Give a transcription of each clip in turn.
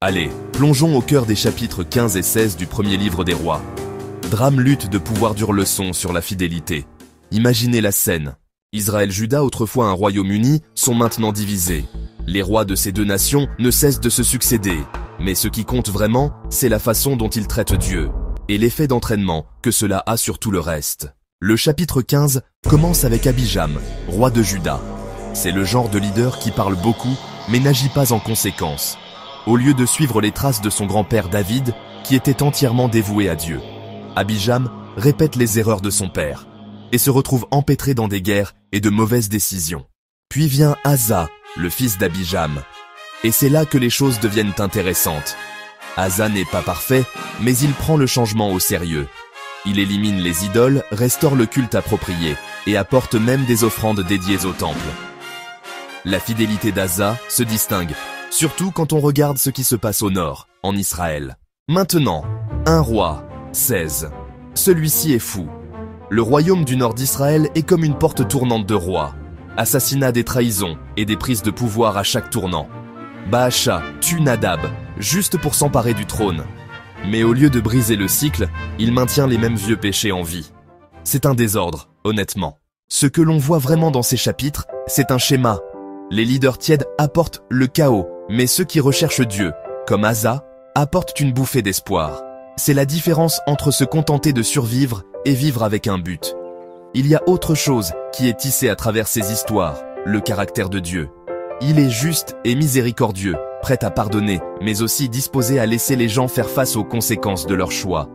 Allez, plongeons au cœur des chapitres 15 et 16 du premier livre des rois. Drame lutte de pouvoir dure leçon sur la fidélité. Imaginez la scène. Israël-Juda, autrefois un royaume uni, sont maintenant divisés. Les rois de ces deux nations ne cessent de se succéder. Mais ce qui compte vraiment, c'est la façon dont ils traitent Dieu, et l'effet d'entraînement que cela a sur tout le reste. Le chapitre 15 commence avec Abijam, roi de Juda. C'est le genre de leader qui parle beaucoup, mais n'agit pas en conséquence. Au lieu de suivre les traces de son grand-père David, qui était entièrement dévoué à Dieu. Abijam répète les erreurs de son père, et se retrouve empêtré dans des guerres et de mauvaises décisions. Puis vient Asa, le fils d'Abijam. Et c'est là que les choses deviennent intéressantes. Asa n'est pas parfait, mais il prend le changement au sérieux. Il élimine les idoles, restaure le culte approprié, et apporte même des offrandes dédiées au temple. La fidélité d'Asa se distingue, surtout quand on regarde ce qui se passe au nord, en Israël. Maintenant, 1 roi, 16. Celui-ci est fou. Le royaume du nord d'Israël est comme une porte tournante de rois. Assassinat, des trahisons et des prises de pouvoir à chaque tournant. Baasha tue Nadab, juste pour s'emparer du trône. Mais au lieu de briser le cycle, il maintient les mêmes vieux péchés en vie. C'est un désordre, honnêtement. Ce que l'on voit vraiment dans ces chapitres, c'est un schéma. Les leaders tièdes apportent le chaos, mais ceux qui recherchent Dieu, comme Asa, apportent une bouffée d'espoir. C'est la différence entre se contenter de survivre et vivre avec un but. Il y a autre chose qui est tissée à travers ces histoires, le caractère de Dieu. Il est juste et miséricordieux, prêt à pardonner, mais aussi disposé à laisser les gens faire face aux conséquences de leurs choix.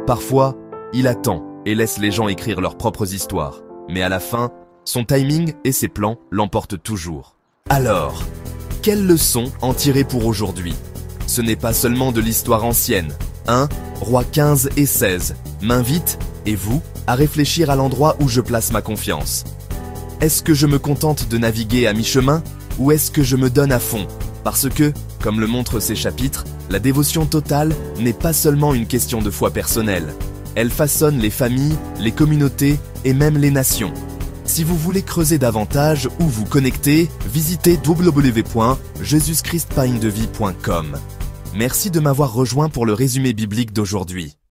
Parfois, il attend et laisse les gens écrire leurs propres histoires. Mais à la fin, son timing et ses plans l'emportent toujours. Alors, quelle leçon en tirer pour aujourd'hui? Ce n'est pas seulement de l'histoire ancienne. 1, Rois 15 et 16 m'invite, et vous, à réfléchir à l'endroit où je place ma confiance. Est-ce que je me contente de naviguer à mi-chemin, ou est-ce que je me donne à fond? Parce que, comme le montrent ces chapitres, la dévotion totale n'est pas seulement une question de foi personnelle. Elle façonne les familles, les communautés et même les nations. Si vous voulez creuser davantage ou vous connecter, visitez www.jesuschristpaindevie.com. Merci de m'avoir rejoint pour le résumé biblique d'aujourd'hui.